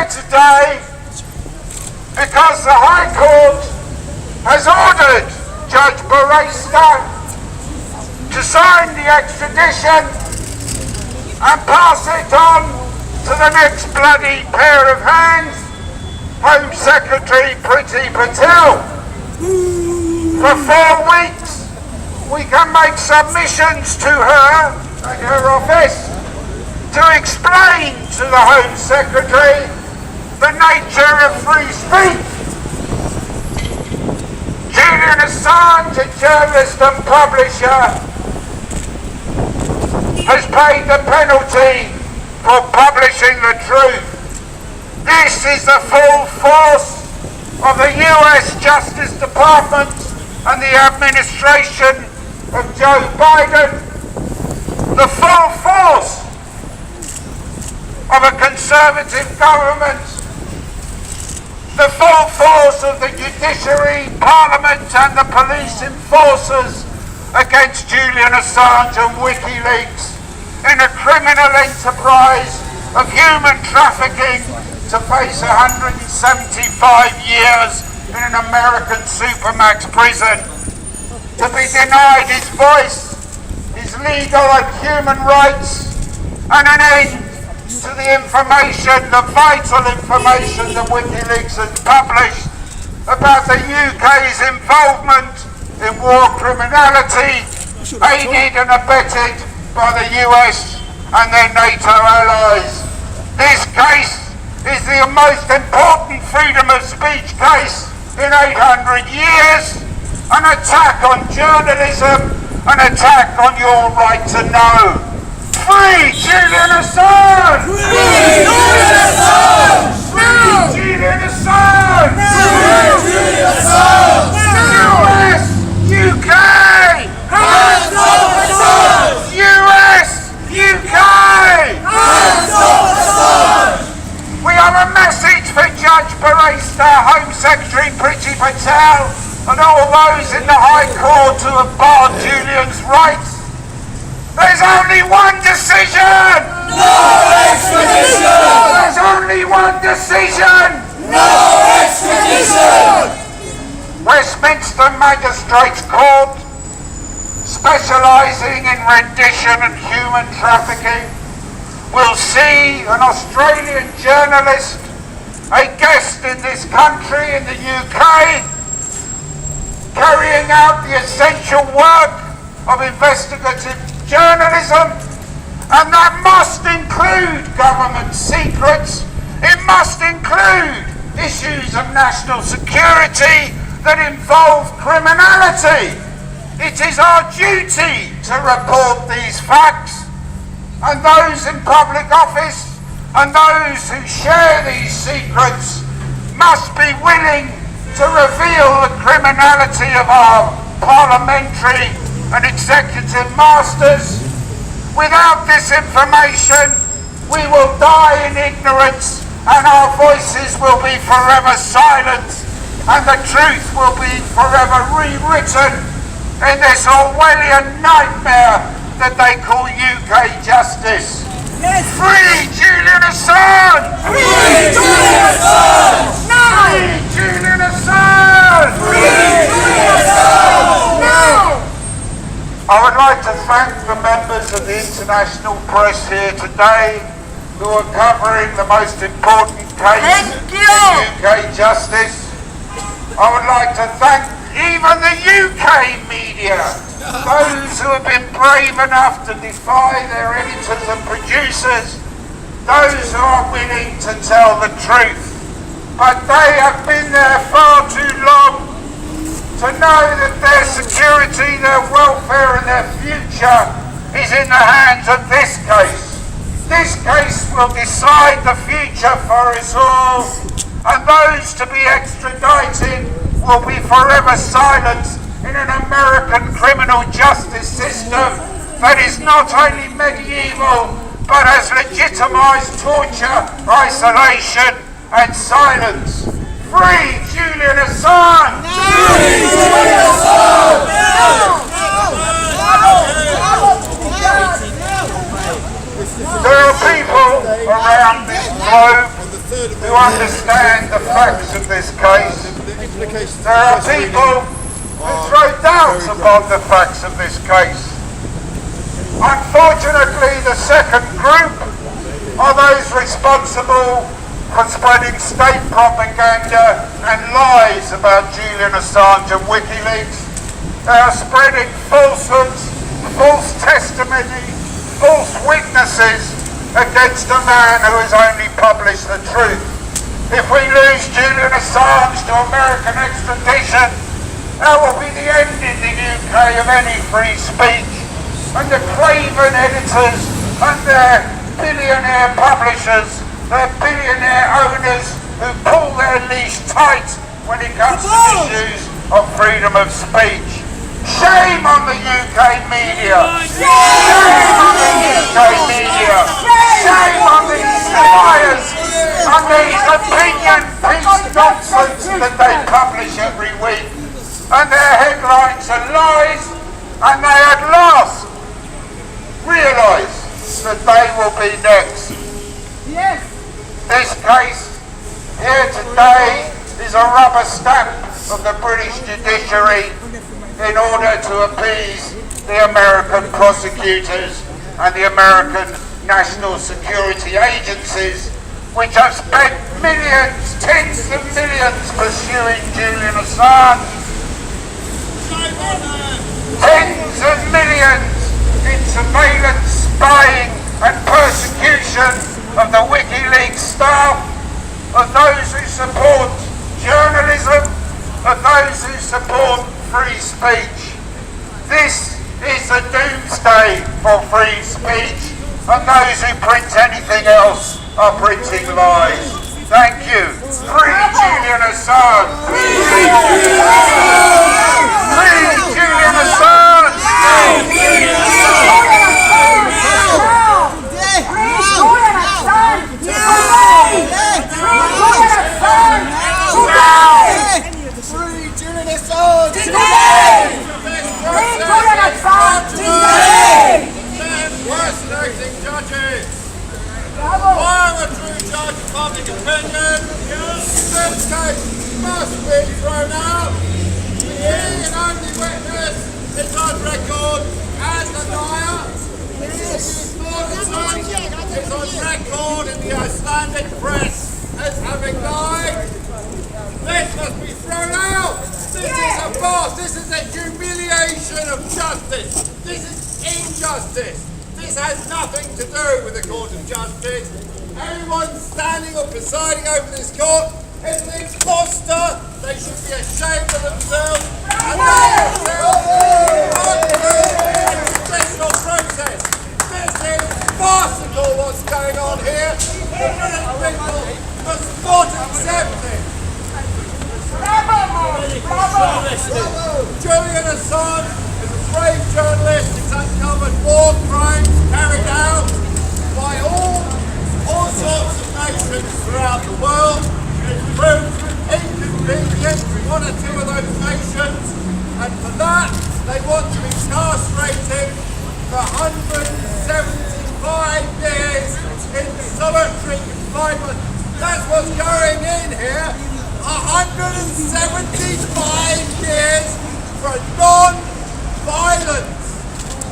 here today because the High Court has ordered Judge Barrister to sign the extradition and pass it on to the next bloody pair of hands, Home Secretary Priti Patel. For 4 weeks we can make submissions to her at her office to explain to the Home Secretary the nature of free speech. Julian Assange, a journalist and publisher, has paid the penalty for publishing the truth. This is the full force of the US Justice Department and the administration of Joe Biden. The full force of a Conservative government, the full force of the judiciary, Parliament and the police enforcers against Julian Assange and WikiLeaks in a criminal enterprise of human trafficking to face 175 years in an American supermax prison, to be denied his voice, his legal and human rights, and an end to the information, the vital information that WikiLeaks has published about the UK's involvement in war criminality, aided and abetted by the US and their NATO allies. This case is the most important freedom of speech case in 800 years, an attack on journalism, an attack on your right to know. Free Julian Assange! Free Julian Assange! Free Julian Assange! Free Julian Assange! US! UK! Hands off Assange! US! UK! Hands off Assange! We have a message for Judge Barrister, Home Secretary Priti Patel, and all those in the High Court who have barred Julian's rights. There's only one decision! No extradition! There's only one decision! No extradition! Westminster Magistrates Court, specialising in rendition and human trafficking, will see an Australian journalist, a guest in this country, in the UK, carrying out the essential work of investigative journalism, and that must include government secrets. It must include issues of national security that involve criminality. It is our duty to report these facts, and those in public office and those who share these secrets must be willing to reveal the criminality of our parliamentary and executive masters. Without this information, we will die in ignorance, and our voices will be forever silenced, and the truth will be forever rewritten in this Orwellian nightmare that they call UK justice. Yes. Free Julian Assange! Free Julian Assange! Free Julian Assange! Free Julian Assange! No! I would like to thank the members of the international press here today who are covering the most important case in UK justice. I would like to thank even the UK media, those who have been brave enough to defy their editors and producers, those who are willing to tell the truth. But they have been there far too long to know that their security, their welfare and their future is in the hands of this case. This case will decide the future for us all, and those to be extradited will be forever silenced in an American criminal justice system that is not only medieval but has legitimised torture, isolation and silence. Free Julian Assange! Free Julian Assange! There are people around this globe to understand the facts of this case. There are people who throw doubts upon the facts of this case. Unfortunately, the second group are those responsible for spreading state propaganda and lies about Julian Assange and WikiLeaks. They are spreading falsehoods, false testimony, false witnesses against a man who has only published the truth. If we lose Julian Assange to American extradition, that will be the end in the UK of any free speech. And the craven editors and their billionaire publishers, their billionaire owners who pull their leash tight when it comes to issues of freedom of speech. Shame on the UK media! Shame on the UK media! Shame on these liars and these opinion-piece nonsense that they publish every week. And their headlines are lies, and they at last realise that they will be next. Yes. This case here today is a rubber stamp of the British judiciary in order to appease the American prosecutors and the American national security agencies, which have spent millions, tens of millions pursuing Julian Assange. Tens of millions in surveillance, spying and persecution of the WikiLeaks staff, of those who support journalism, of those who support free speech. This is the doomsday for free speech, and those who print anything else are printing lies. Thank you. Free Julian Assange! Free Julian Assange! Free Julian Assange! I'm a true judge of public opinion. This case must be thrown out. He and only witness is on record as a liar. His Morganson is on record in the Icelandic press as having lied. This must be thrown out. This is a farce. This is a humiliation of justice. This is injustice. This has nothing to do with the Court of Justice. Anyone standing or presiding over this court is an imposter. They should be ashamed of themselves. And they themselves are the judicial process. This is farcical what's going on here. The British people must not accept it. Julian Assange is a brave journalist. He's uncovered war crimes carried out by all sorts of nations throughout the world. It's proved inconvenient to one or two of those nations, and for that they want to incarcerate him for 175 years in solitary confinement. That's what's going in here. 175 years for a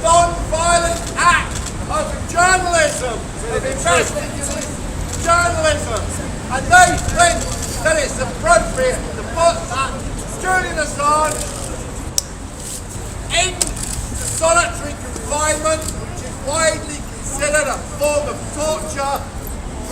non-violent act of journalism, of investigative journalism. And they think that it's appropriate to put that Julian Assange into solitary confinement, which is widely considered a form of torture,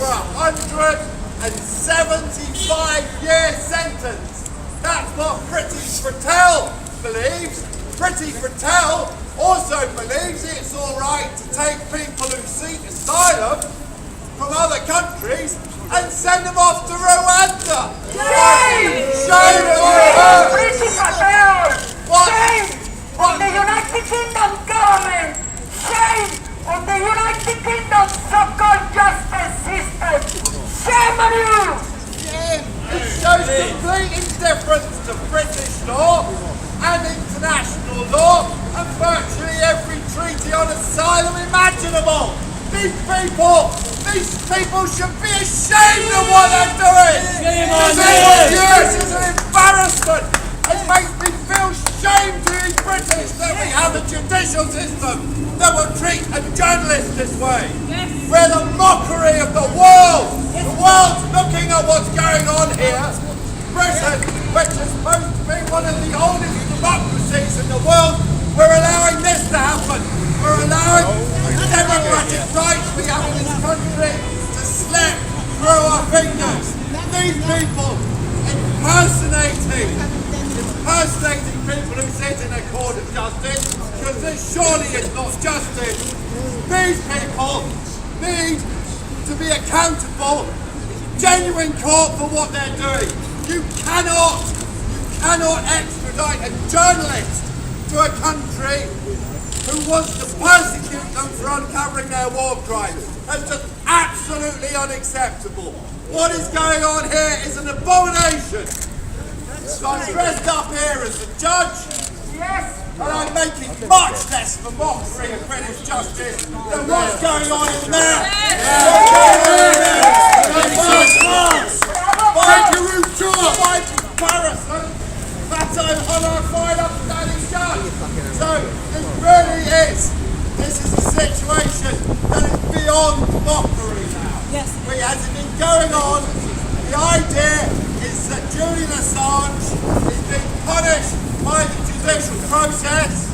for a 175-year sentence. That's what Priti Patel believes. Priti Patel also believes it's all right to take people who seek asylum from other countries and send them off to Rwanda. Shame! Shame on her! Priti Patel! What? Shame on the United Kingdom government! Shame on the United Kingdom so-called justice system! Shame on you! It shows complete indifference to British law and international law and virtually every treaty on asylum imaginable. These people should be ashamed of what they're doing! This is an embarrassment! It makes me feel shame to these British that we have a judicial system that will treat a journalist this way. We're the mockery of the world! The world's looking at what's going on here. Britain, which is supposed to be one of the oldest democracies in the world, we're allowing this to happen. We're allowing the democratic rights we have in this country to slip through our fingers. These people impersonating people who sit in a court of justice, because this surely is not justice. These people need to be accountable in genuine court for what they're doing. You cannot extradite a journalist to a country who wants to persecute them for uncovering their war crimes. That's just absolutely unacceptable. What is going on here is an abomination. So I'm dressed up here as a judge, and I'm making much less of a mockery of British justice than what's going on in there. By comparison, that's I'm a fine upstanding judge. So this is a situation that is beyond mockery now. It has been going on. The idea is that Julian Assange is being punished by the judicial process.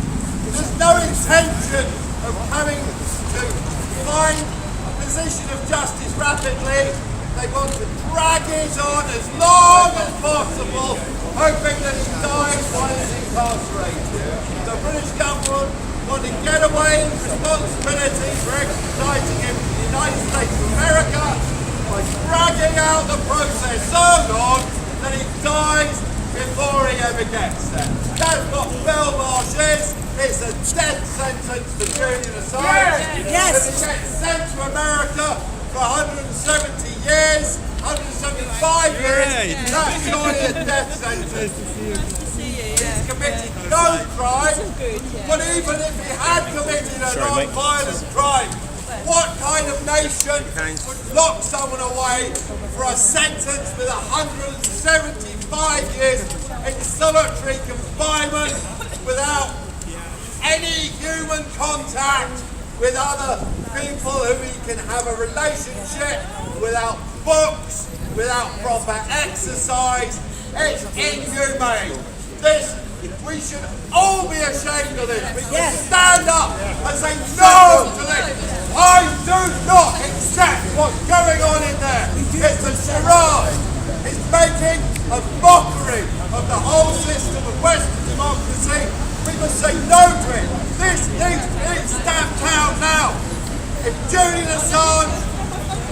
There's no intention of coming to find a position of justice rapidly. They want to drag it on as long as possible, hoping that he dies while he's incarcerated. The British government want to get away with responsibility for extraditing him to the United States of America by dragging out the process so long that he dies before he ever gets there. That's what Belmarsh is. It's a death sentence for Julian Assange. Yes. If he gets sent to America for 170 years, 175 years, that's surely a death sentence. He's committed no crime, but even if he had committed a non-violent crime, what kind of nation would lock someone away for a sentence with 175 years in solitary confinement without any human contact with other people who he can have a relationship, without books, without proper exercise? It's inhumane. We should all be ashamed of this. We should stand up and say no to this. I do not accept what's going on in there. It's a charade. It's making a mockery of the whole system of Western democracy. We must say no to it. This needs to be stamped out now. If Julian Assange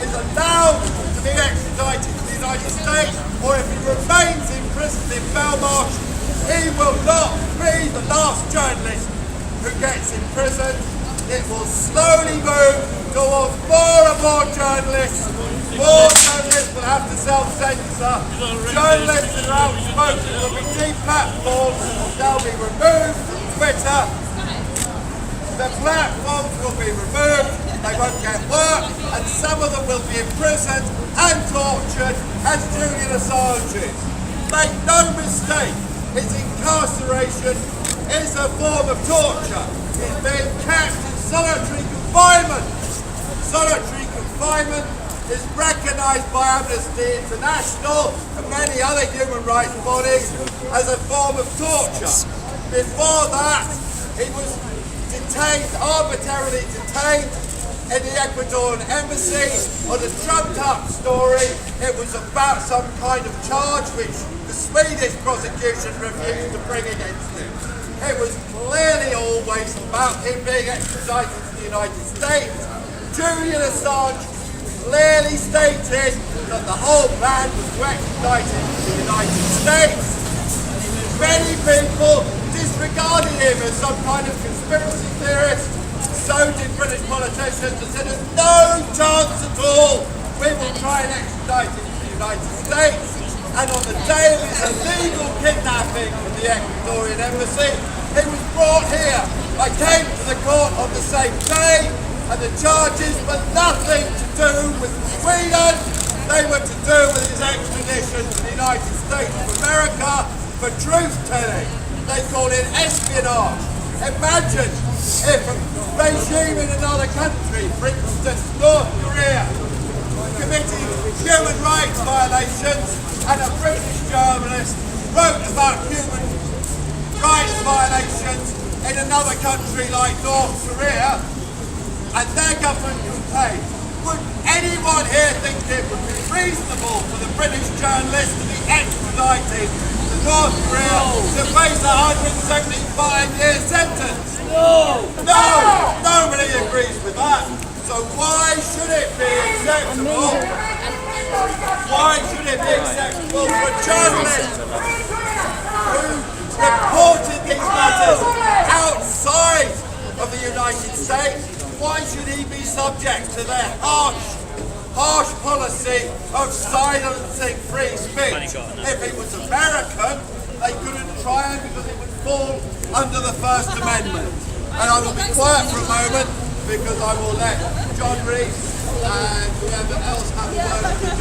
is allowed to be extradited to the United States, or if he remains imprisoned in Belmarsh, he will not be the last journalist who gets imprisoned. It will slowly move towards more and more journalists. More journalists will have to self-censor. Journalists that are outspoken will be deplatformed. They'll be removed from Twitter. The platforms will be removed. They won't get work, and some of them will be imprisoned and tortured as Julian Assange is. Make no mistake. His incarceration is a form of torture. He's being kept in solitary confinement. Solitary confinement is recognised by Amnesty International and many other human rights bodies as a form of torture. Before that, he was arbitrarily detained in the Ecuadorian embassy on a trumped up story. It was about some kind of charge which the Swedish prosecution refused to bring against him. It was clearly always about him being extradited to the United States. Julian Assange clearly stated that the whole plan was to extradite him to the United States. Many people disregarded him as some kind of conspiracy theorist. So did British politicians, and said there's no chance at all we will try and extradite him to the United States. And on the day of his illegal kidnapping from the Ecuadorian embassy, he was brought here. I came to the court on the same day. And the charges were nothing to do with Sweden. They were to do with his extradition to the United States of America for truth-telling. They call it espionage. Imagine if a regime in another country, for instance North Korea, committing human rights violations, and a British journalist wrote about human rights violations in another country like North Korea, and their government complained. Would anyone here think it would be reasonable for the British journalist to be extradited to North Korea to face a 175-year sentence? No! No! Nobody agrees with that. So why should it be acceptable? Why should it be acceptable for a journalist who reported these matters outside of the United States? Why should he be subject to their harsh policy of silencing free speech? If it was American, they couldn't try him because it would fall under the First Amendment. And I will be quiet for a moment because I will let John Rees and whoever else have a word with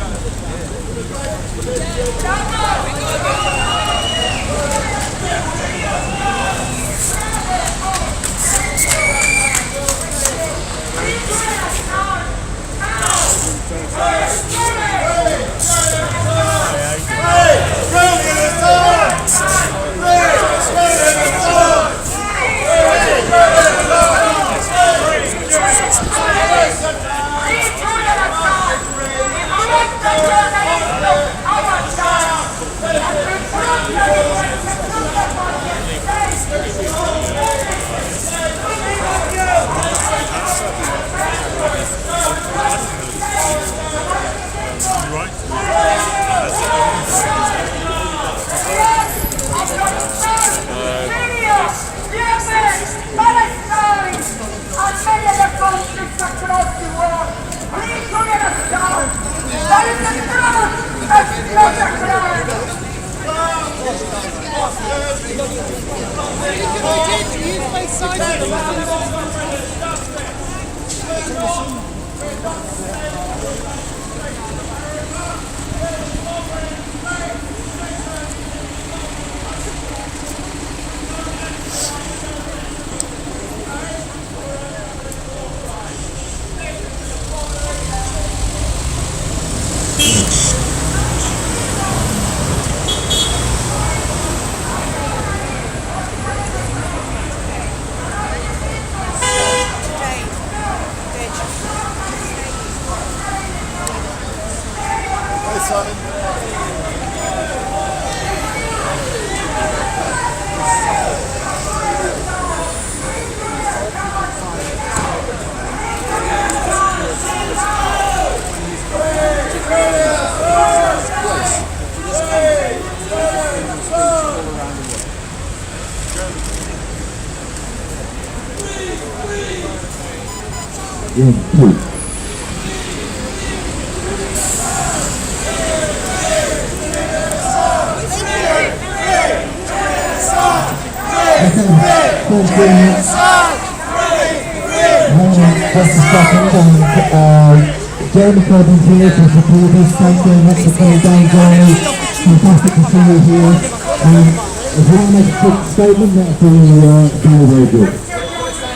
Just a second, Jeremy Corbyn's here to support us. Thank you very much for coming down, Jeremy. Fantastic to see you here. If you want to make a quick statement, that would be very, very good.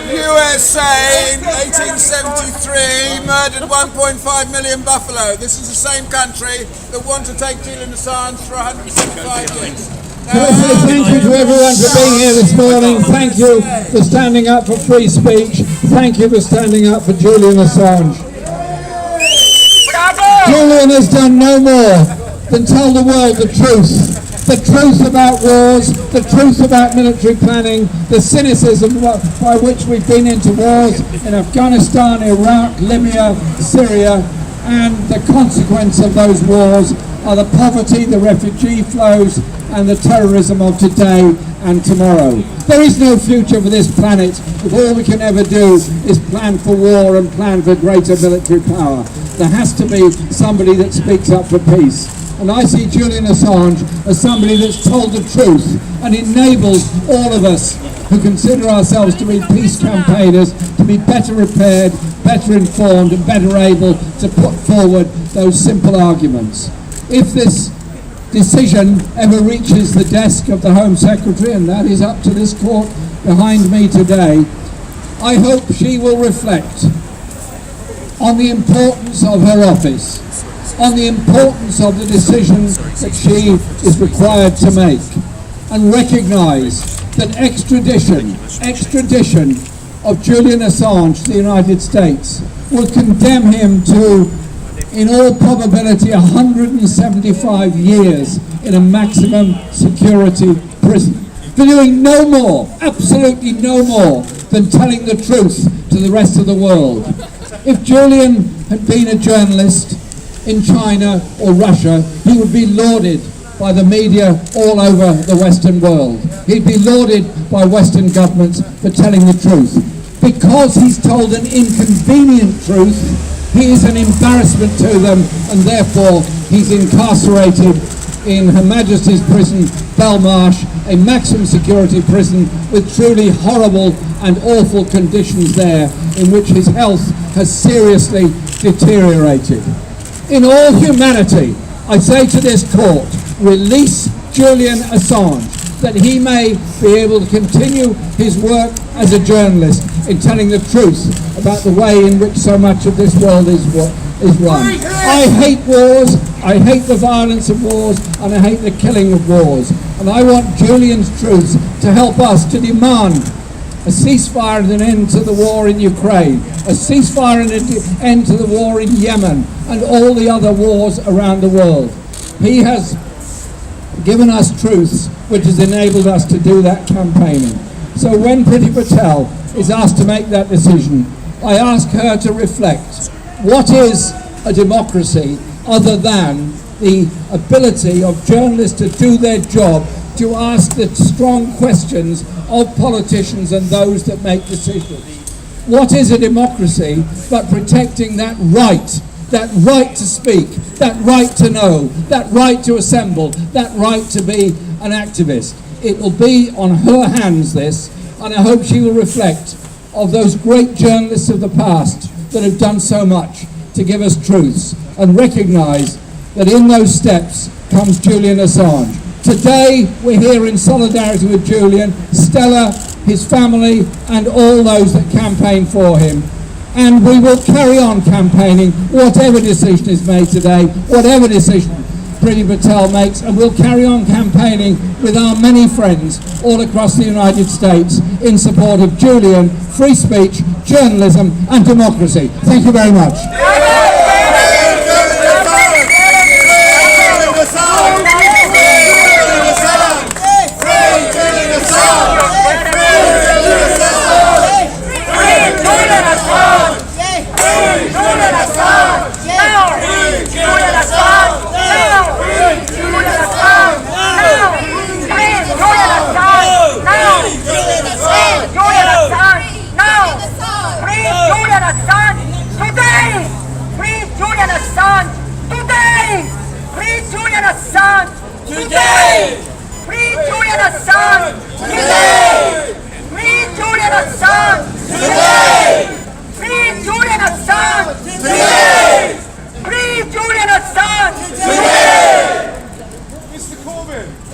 USA in 1873 murdered 1.5 million buffalo. This is the same country that want to take Julian Assange for 175 years. Can I say thank you to everyone for being here this morning. Thank you for standing up for free speech. Thank you for standing up for Julian Assange. Julian has done no more than tell the world the truth. The truth about wars, the truth about military planning, the cynicism by which we've been into wars in Afghanistan, Iraq, Libya, Syria, and the consequence of those wars are the poverty, the refugee flows, and the terrorism of today and tomorrow. There is no future for this planet if all we can ever do is plan for war and plan for greater military power. There has to be somebody that speaks up for peace. And I see Julian Assange as somebody that's told the truth and enables all of us who consider ourselves to be peace campaigners to be better prepared, better informed and better able to put forward those simple arguments. If this decision ever reaches the desk of the Home Secretary, and that is up to this court behind me today, I hope she will reflect on the importance of her office, on the importance of the decisions that she is required to make, and recognise that extradition of Julian Assange to the United States will condemn him to, in all probability, 175 years in a maximum security prison, for doing no more, absolutely no more, than telling the truth to the rest of the world. If Julian had been a journalist in China or Russia, he would be lauded by the media all over the Western world. He'd be lauded by Western governments for telling the truth. Because he's told an inconvenient truth, he is an embarrassment to them, and therefore he's incarcerated in Her Majesty's Prison, Belmarsh, a maximum security prison with truly horrible and awful conditions there, in which his health has seriously deteriorated. In all humanity, I say to this court, release Julian Assange, that he may be able to continue his work as a journalist in telling the truth about the way in which so much of this world is run. I hate wars, I hate the violence of wars, and I hate the killing of wars. And I want Julian's truth to help us to demand a ceasefire and an end to the war in Ukraine, a ceasefire and an end to the war in Yemen, and all the other wars around the world. He has given us truths which has enabled us to do that campaigning. So when Priti Patel is asked to make that decision, I ask her to reflect, what is a democracy other than the ability of journalists to do their job, to ask the strong questions of politicians and those that make decisions? What is a democracy but protecting that right to speak, that right to know, that right to assemble, that right to be an activist? It will be on her hands, this, and I hope she will reflect of those great journalists of the past that have done so much to give us truths, and recognise that in those steps comes Julian Assange. Today we're here in solidarity with Julian, Stella, his family and all those that campaign for him. And we will carry on campaigning whatever decision is made today, whatever decision Priti Patel makes, and we'll carry on campaigning with our many friends all across the United States in support of Julian, free speech, journalism and democracy. Thank you very much.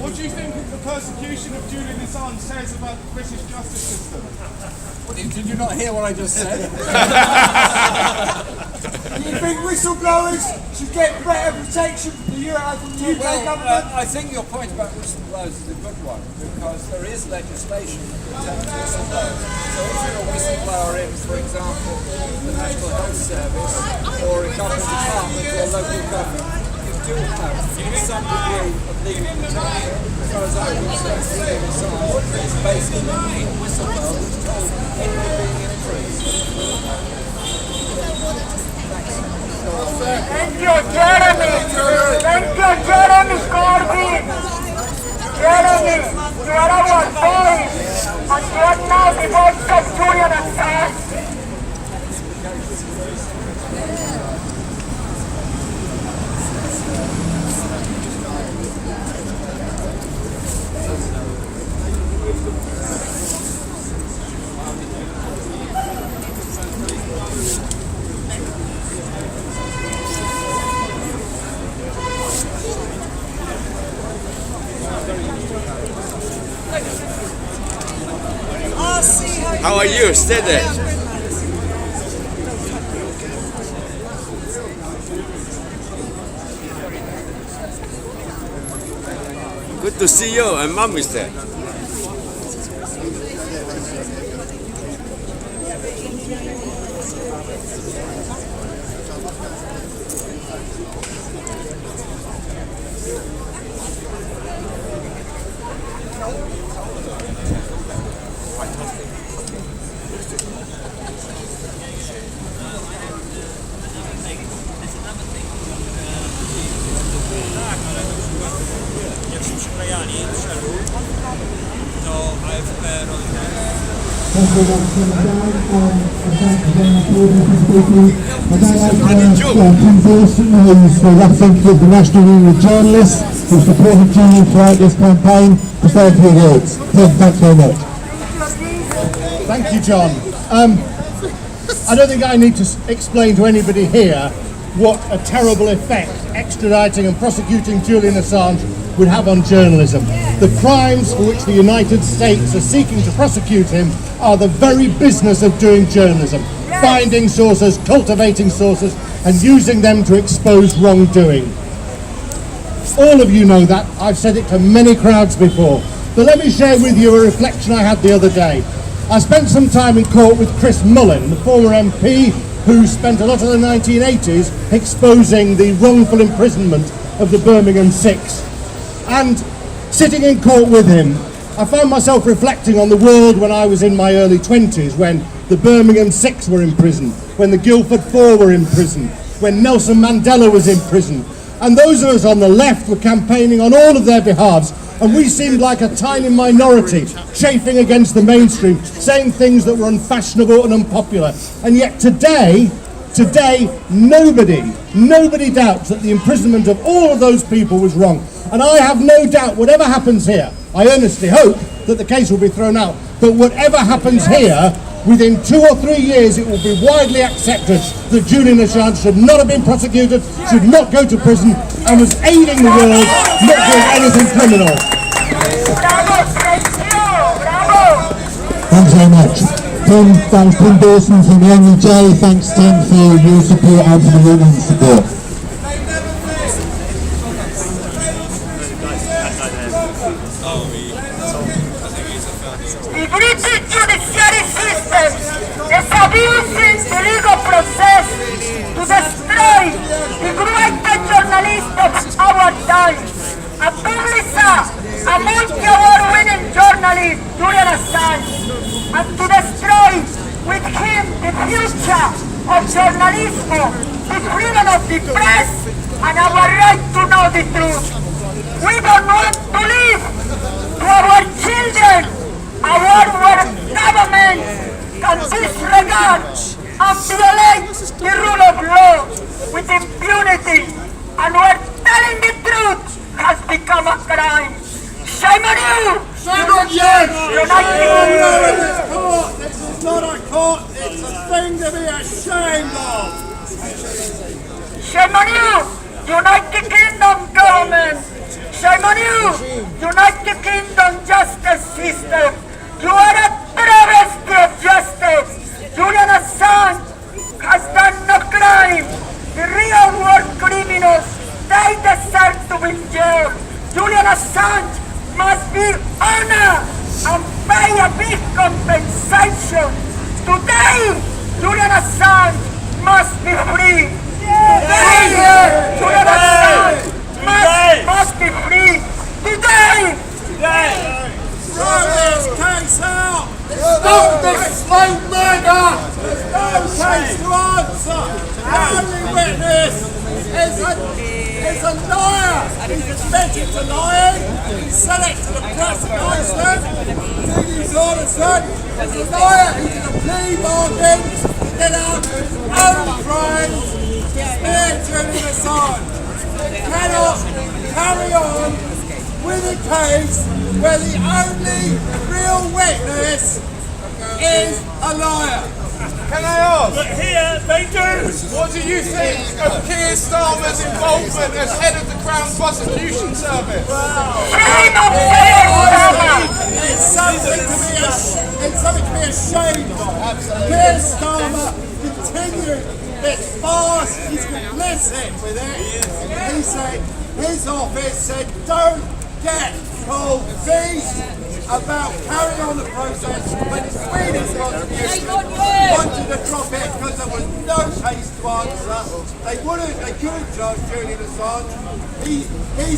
What do you think the persecution of Julian Assange says about the British justice system? Did you not hear what I just said? Do you think whistleblowers should get better protection from the UK government? I think your point about whistleblowers is a good one, because there is legislation that protects whistleblowers. So if you're a whistleblower in, for example, the National Health Service or a government department or local government, you do have some degree of legal protection. As far as I'm concerned, Julian Assange is basically a whistleblower who's told anything being in prison. Thank you, Jeremy. Thank you, Jeremy Corbyn. Jeremy, you are our voice, and you are now the voice of Julian Assange. How are you? Stay there. Good to see you, and Mom is there. Tim Dawson, who's the representative of the National Union of Journalists, who supported Julian throughout this campaign, to say a few words. Tim, thanks very much. Thank you, John. I don't think I need to explain to anybody here what a terrible effect extraditing and prosecuting Julian Assange would have on journalism. The crimes for which the United States are seeking to prosecute him are the very business of doing journalism. Finding sources, cultivating sources, and using them to expose wrongdoing. All of you know that. I've said it to many crowds before. But let me share with you a reflection I had the other day. I spent some time in court with Chris Mullin, the former MP who spent a lot of the 1980s exposing the wrongful imprisonment of the Birmingham Six. And sitting in court with him, I found myself reflecting on the world when I was in my early 20s, when the Birmingham Six were in prison, when the Guildford Four were in prison, when Nelson Mandela was in prison. And those of us on the left were campaigning on all of their behalves, and we seemed like a tiny minority, chafing against the mainstream, saying things that were unfashionable and unpopular. And yet today, nobody doubts that the imprisonment of all of those people was wrong. And I have no doubt, whatever happens here, I earnestly hope that the case will be thrown out, but whatever happens here, within 2 or 3 years it will be widely accepted that Julian Assange should not have been prosecuted, should not go to prison, and was aiding the world, not doing anything criminal. Thanks very much. Tim, thanks Tim Dawson from the NUJ. Thanks Tim for your support and for the women's support. The British judiciary system is abusing the legal process to destroy the greatest journalist of our time. A publisher, a multi-award-winning journalist, Julian Assange, and to destroy with him the future of journalism, the freedom of the press, and our right to know the truth. We don't want to live to our children a world where government can disregard and violate the rule of law with impunity, and where telling the truth has become a crime. Shame on you! Shame on you! United in this court! This is not a court, it's a thing to be ashamed of! Shame on you! United Kingdom government! Shame on you! United Kingdom justice system! You are a travesty of justice! Julian Assange has done no crime! The real world criminals, they deserve to be jailed! Julian Assange must be honored and pay a big compensation! Today, Julian Assange must be free! Today, Julian Assange must be free! Today! Throw this case out! Stop this slave murder! There's no case to answer! The only witness is a liar! He's admitted to lying! He said it to the press in Iceland! Julian Assange is a liar! He did a plea bargain to get out of his own crimes! Smear Julian Assange! Cannot carry on with a case where the only real witness is a liar. Can I ask? But here they do. What do you think of Keir Starmer's involvement as head of the Crown Prosecution Service? Shame on Keir Starmer! It's something to be ashamed of. Keir Starmer continued this farce. He's complicit with it. He said, his office said, don't get cold feet about carrying on the process when the Swedish prosecution wanted to drop it because there was no case to answer. They couldn't judge Julian Assange. He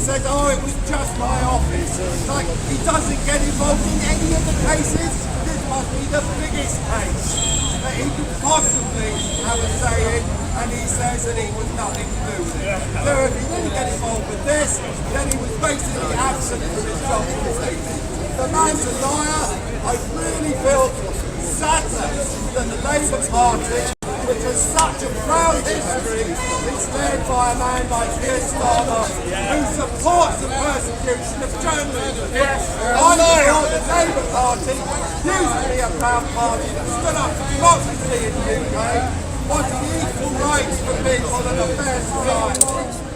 said, oh, it was just my office. Like, he doesn't get involved in any of the cases. This must be the biggest case that he could possibly have a say in, and he says that he was nothing to do with it. So if he didn't get involved with this, then he was basically absent from his job completely. The man's a liar. I really feel sadness that the Labour Party, which has such a proud history, is led by a man like Keir Starmer, who supports the persecution of journalists. I feel the Labour Party used to be a proud party that stood up for democracy in the UK, wanted equal rights for people and a fair society.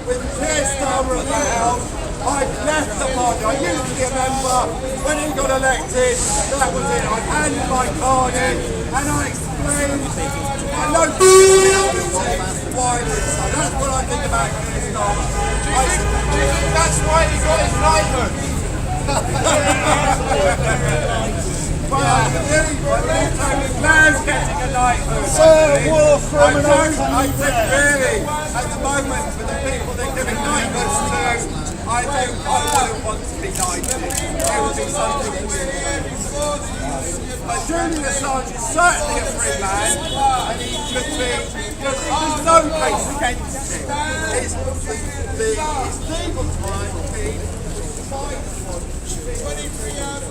With Keir Starmer at the helm, I've left the party. I used to be a member. When he got elected, that was it. I handed my card in and I explained my local community why this. So that's what I think about Keir Starmer. Do you think that's why he got his knighthood? Well, the man's getting a knighthood. Sir, war from an I think really, at the moment, for the people they're giving knighthoods to, I don't want to be knighted. It would be something weird. But Julian Assange is certainly a free man, and he should be, because there's no case against him. His legal time will be 23 hours.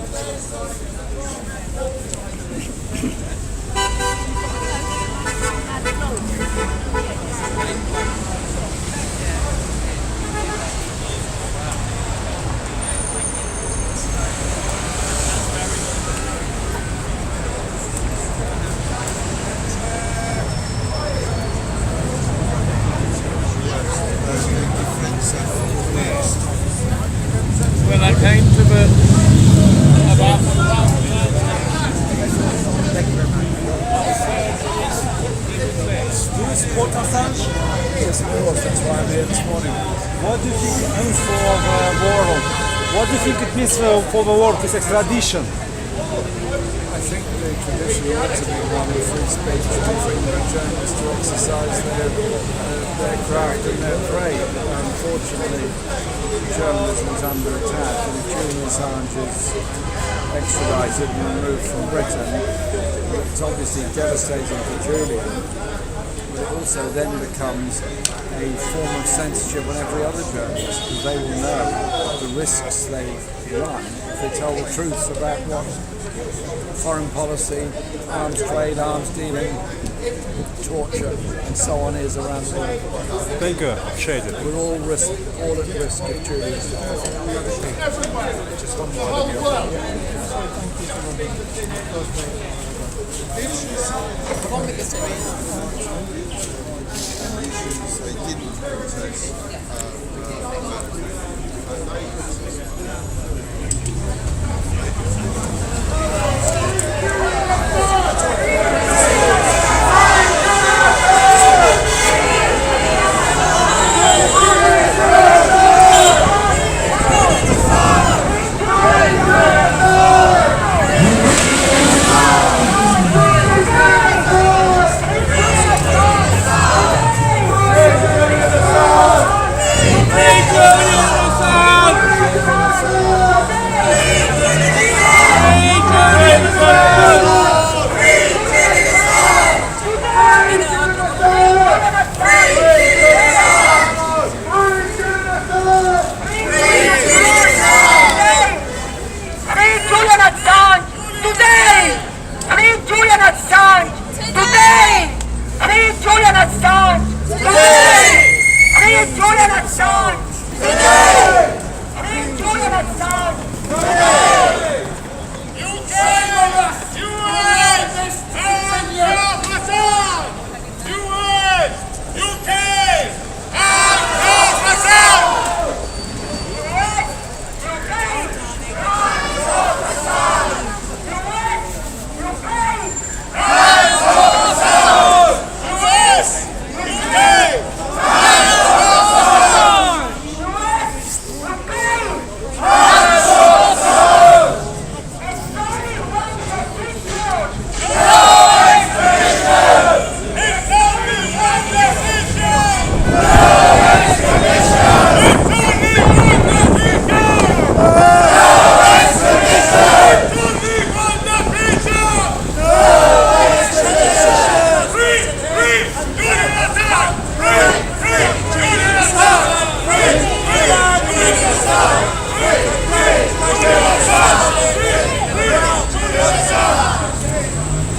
When I came to the about do you support Assange? Yes, of course, that's why I'm here this morning. What do you think it means for the world? What do you think it means for the world, this extradition? I think the tradition ought to be one of free speech and freedom of journalists to exercise their craft and their trade. Unfortunately, journalism is under attack, and if Julian Assange is extradited and removed from Britain, it's obviously devastating for Julian. But it also then becomes a form of censorship on every other journalist, because they will know the risks they run if they tell the truth about what foreign policy, arms trade, arms dealing, torture and so on is around the world. Thank you, appreciate it. We're all at risk if Julian's just one Free Julian Assange!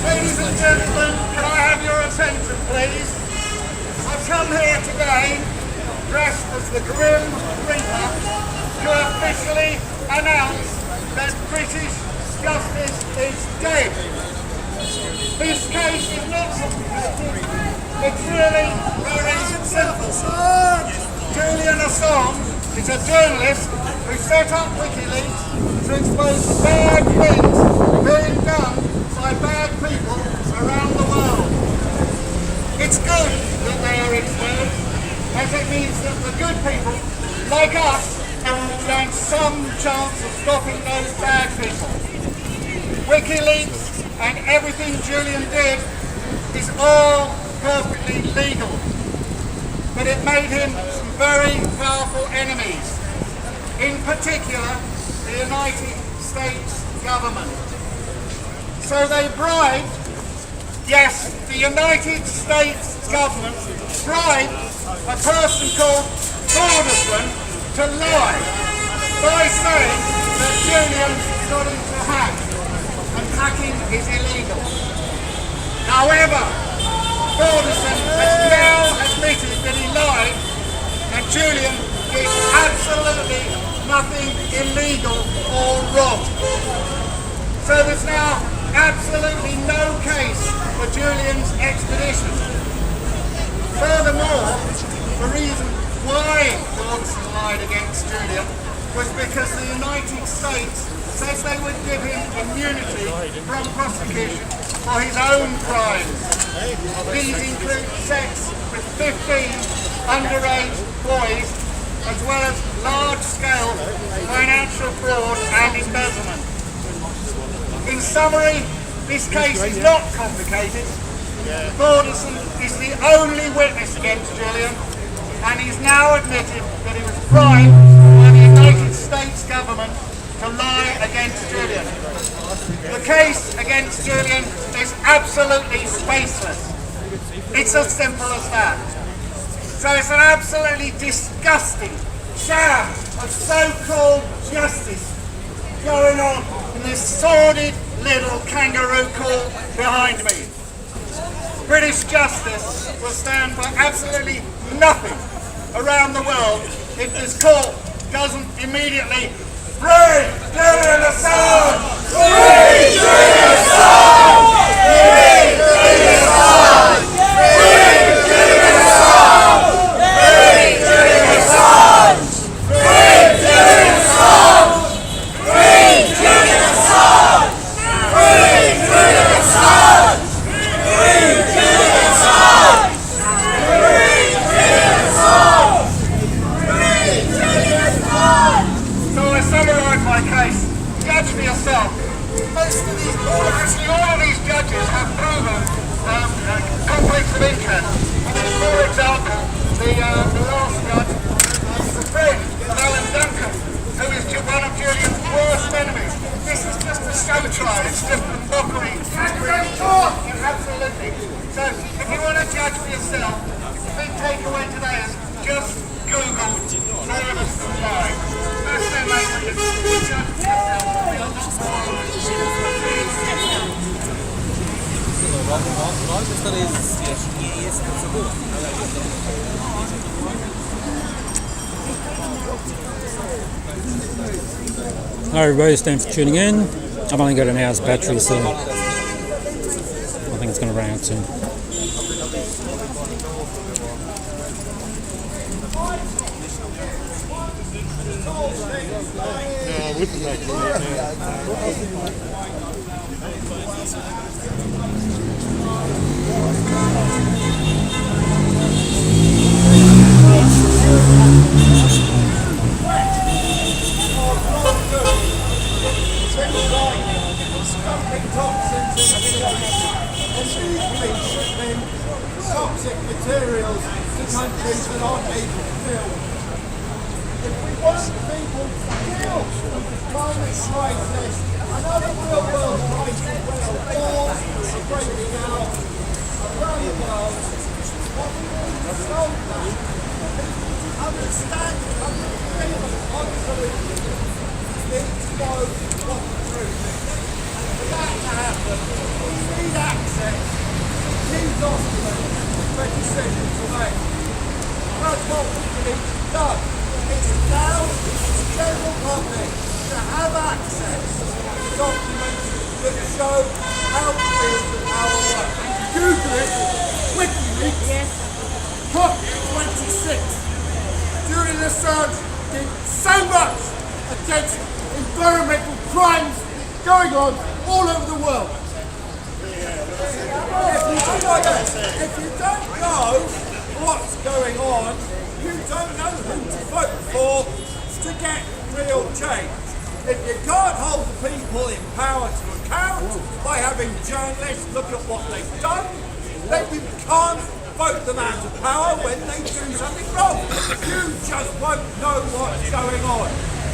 Ladies and gentlemen, can I have your attention, please? I've come here today, dressed as the Grim Reaper, to officially announce that British justice is dead. This case is not complicated. It's really very simple. Julian Assange is a journalist who set up WikiLeaks to expose the bad things being done by bad people around the world. It's good that they are exposed, as it means that the good people, like us, stand some chance of stopping those bad people. WikiLeaks and everything Julian did is all perfectly legal, but it made him some very powerful enemies, in particular the United States government. So they bribed, yes, the United States government bribed a person called Alderson to lie by saying that Julian got into hack, and hacking is illegal. However, Alderson has now admitted that he lied, and Julian did absolutely nothing illegal or wrong. So there's now absolutely no case for Julian's extradition. Furthermore, the reason why Alderson lied against Julian was because the United States says they would give him immunity from prosecution for his own crimes. These include sex with 15 underage boys, as well as large-scale financial fraud and embezzlement. In summary, this case is not complicated. Alderson is the only witness against Julian, and he's now admitted that he was bribed by the United States government to lie against Julian. The case against Julian is absolutely spaceless. It's as simple as that. So it's an absolutely disgusting sham of so-called justice going on in this sordid little kangaroo court behind me. British justice will stand for absolutely nothing around the world if this court doesn't immediately free Julian Assange! Free Julian Assange! Free Julian Assange! Free Julian Assange! Free Julian Assange! Free Julian Assange! Free Julian Assange! Free Julian Assange! Free Julian Assange! Free Julian Assange! Free Julian Assange! So I summarise my case. Judge for yourself. Actually all of these judges have proven conflicts of interest. For example, the last judge was a friend of Alan Duncan, who is one of Julian's worst enemies. This is just a show trial, it's just a mockery. Absolutely. So if you want to judge for yourself, the big takeaway today is just Google Florida's lie. That's their name, judge for yourself. We are not Hi everybody, thanks for tuning in. I've only got an hour's battery, so I think it's going to run out soon. Toxic materials to countries that aren't able to build. If we want people to kill climate crisis and other real world crises where wars are breaking out around the world, what we need to solve that is understand and feel absolutely against environmental crimes going on all over the world. If you don't know what's going on, you don't know who to vote for to get real change. If you can't hold the people in power to account by having journalists look at what they've done, then you can't vote them out of power when they do something wrong. You just won't know what's going on.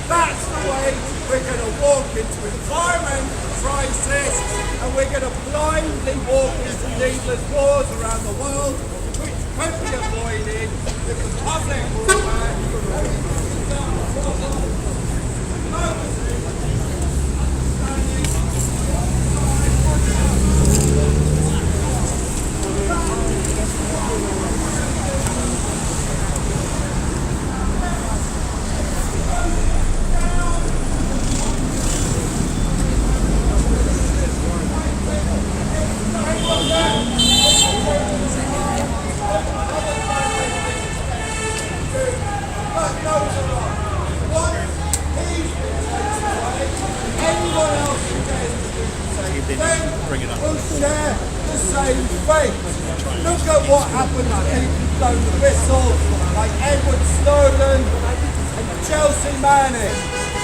That's the way we're going to walk into environmental crisis, and we're going to blindly walk into needless wars around the world, which could be avoided if the public will share the same fate. Look at what happened to people who blown the whistle, like Edward Snowden and Chelsea Manning.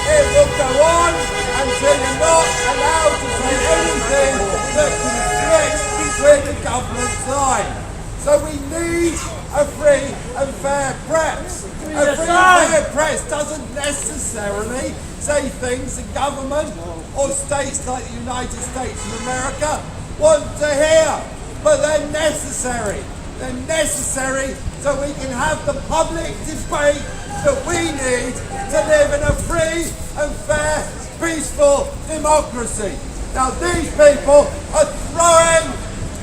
It will go on until you're not allowed to say anything that conflicts with the government's line. So we need a free and fair press. A free and fair press doesn't necessarily say things the government or states like the United States of America want to hear, but they're necessary. They're necessary so we can have the public debate that we need to live in a free and fair, peaceful democracy. Now these people are throwing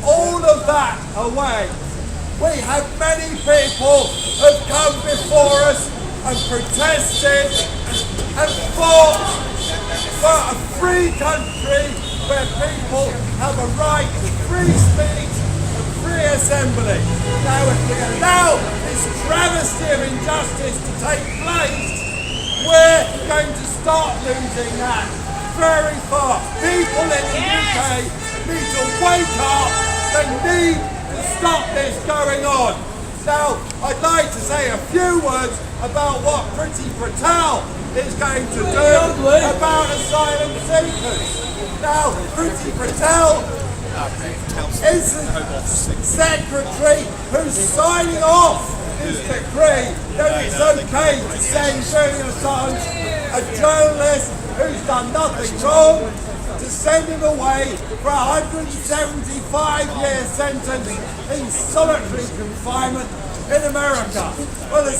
all of that away. We have many people who've come before us and protested and fought for a free country where people have a right to free speech and free assembly. Now if we allow this travesty of injustice to take place, we're going to start losing that very fast. People in the UK need to wake up. They need to stop this going on. Now, I'd like to say a few words about what Priti Patel is going to do about asylum seekers. Now, Priti Patel is the secretary who's signing off this decree that it's okay to send Julian Assange, a journalist who's done nothing wrong, to send him away for a 175-year sentence in solitary confinement in America. Well, the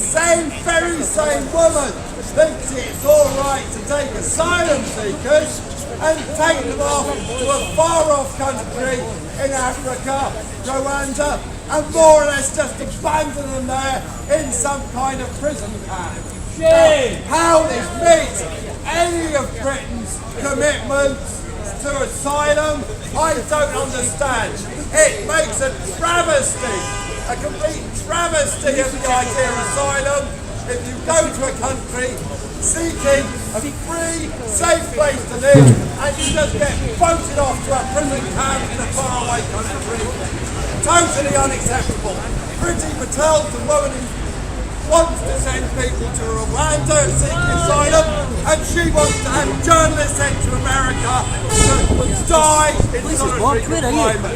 very same woman thinks it's all right to take asylum seekers and take them off to a far-off country in Africa, Rwanda, and more or less just abandon them there in some kind of prison camp. Now, how this meets any of Britain's commitments to asylum, I don't understand. It makes a travesty, a complete travesty of the idea of asylum. If you go to a country seeking a free, safe place to live and you just get voted off to a prison camp in a faraway country, totally unacceptable. Priti Patel, the woman who wants to send people to Rwanda seeking asylum, and she wants to have journalists sent to America that would die in solitary confinement.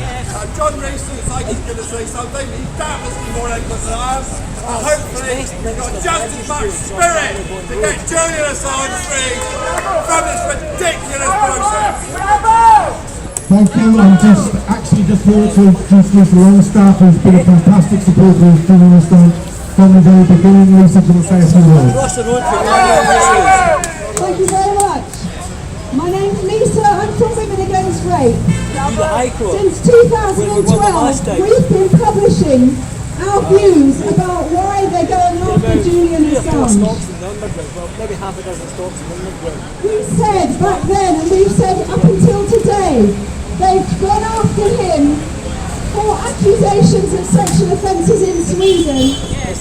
John Rees looks like he's going to say something. He's doubtlessly more eloquent than I am. Hopefully he's got just as much spirit to get Julian Assange free from this ridiculous process. Thank you. I'm just here to introduce Longstaff, who's been a fantastic supporter of Julian Assange from the very beginning. Lisa, to the face of the world. Thank you very much. My name's Lisa, I'm from Women Against Rape. Since 2012, we've been publishing our views about why they're going after Julian Assange. We said back then, and we've said up until today, they've gone after him for accusations of sexual offences in Sweden,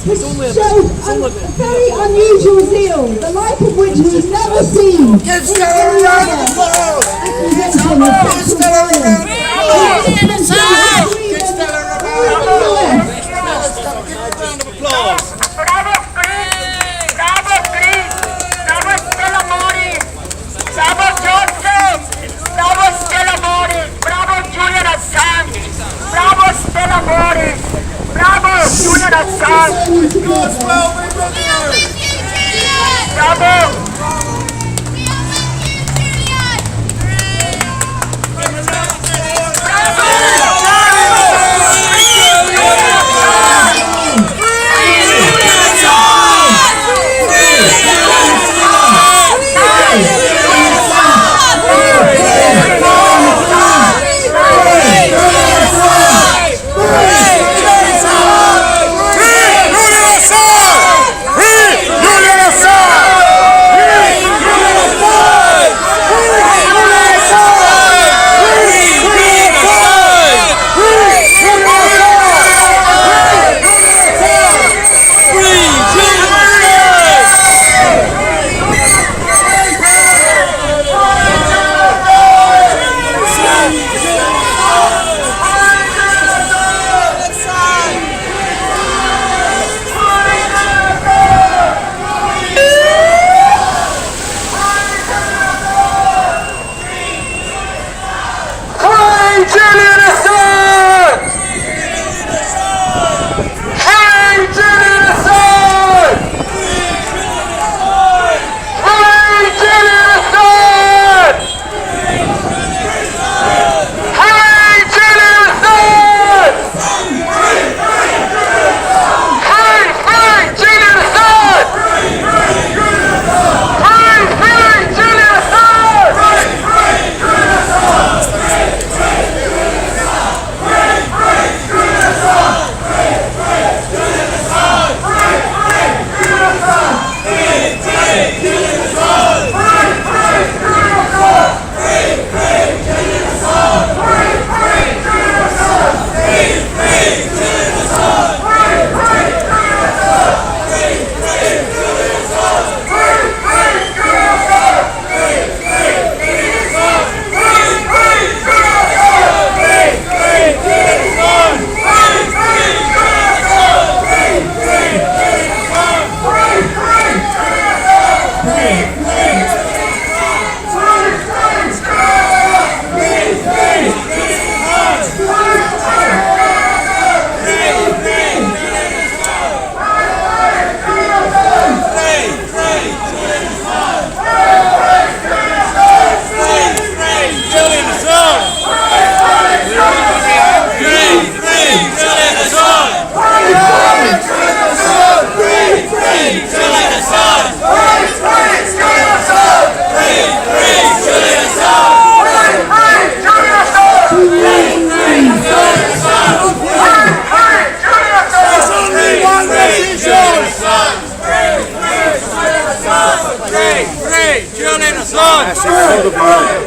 which show a very unusual zeal, the like of which we've never seen Give Stella a round of applause! Give Stella a round of applause! Give Stella a round of applause! Give a round of applause! Bravo Chris! Bravo Chris! Bravo Stella Morris! Bravo Joseph! Bravo Stella Morris! Bravo Julian Assange! Bravo Stella Morris! Bravo Julian Assange! God's well be with you! Bravo!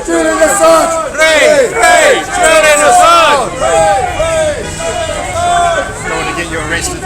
Julian Assange! Free! Julian Assange! Don't want to get you arrested.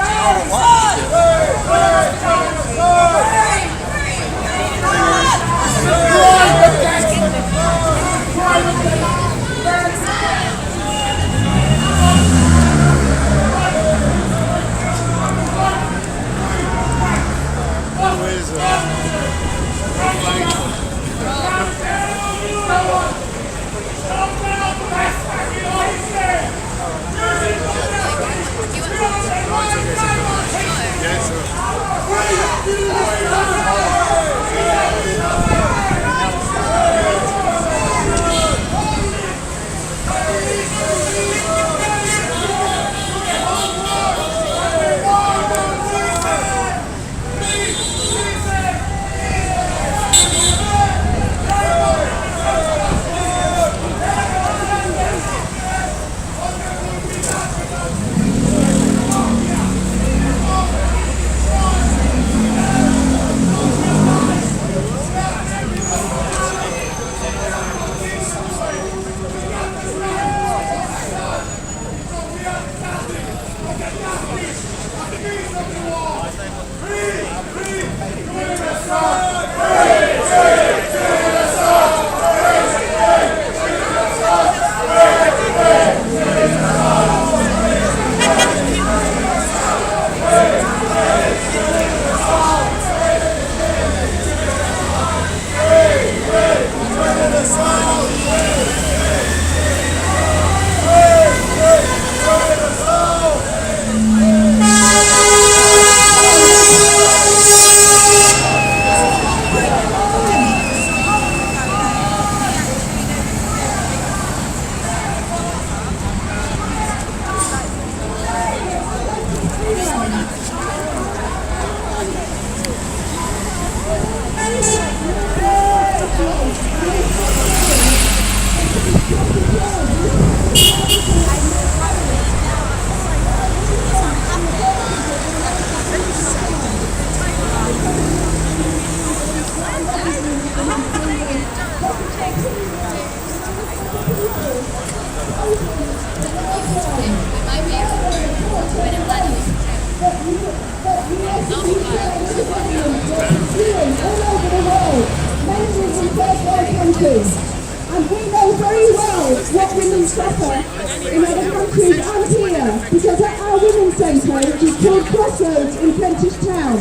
third world countries. And we know very well what women suffer in other countries and here, because at our women's centre, which is called Crossroads in Kentish Town,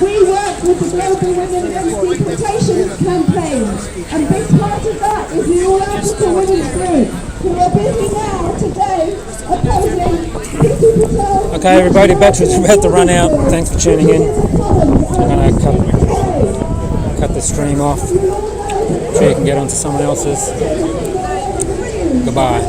we work with the Global Women Against Deportation campaign, and big part of that is the All Africa Women's Group, who are busy now, today, opposing Priti Patel. Okay, everybody, battery's about to run out. Thanks for tuning in. I'm going to cut the stream off so you can get onto someone else's. Goodbye.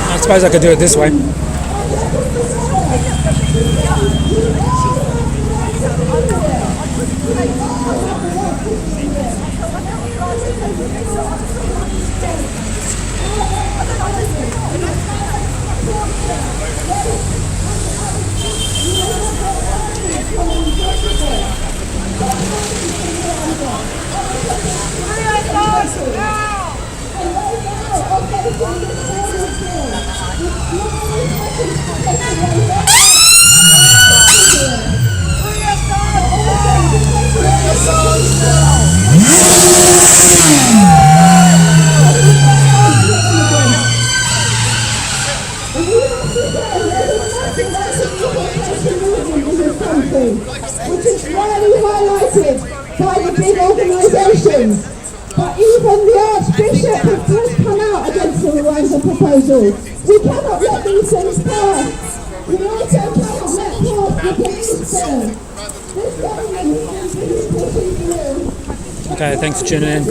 I suppose I could do it this way. Which is rarely highlighted by the big organisations. But even the Archbishop has just come out against the Rwanda proposal. We cannot let these things pass. We also cannot let pass the police bill. This government is pushing through. Okay, thanks for tuning in.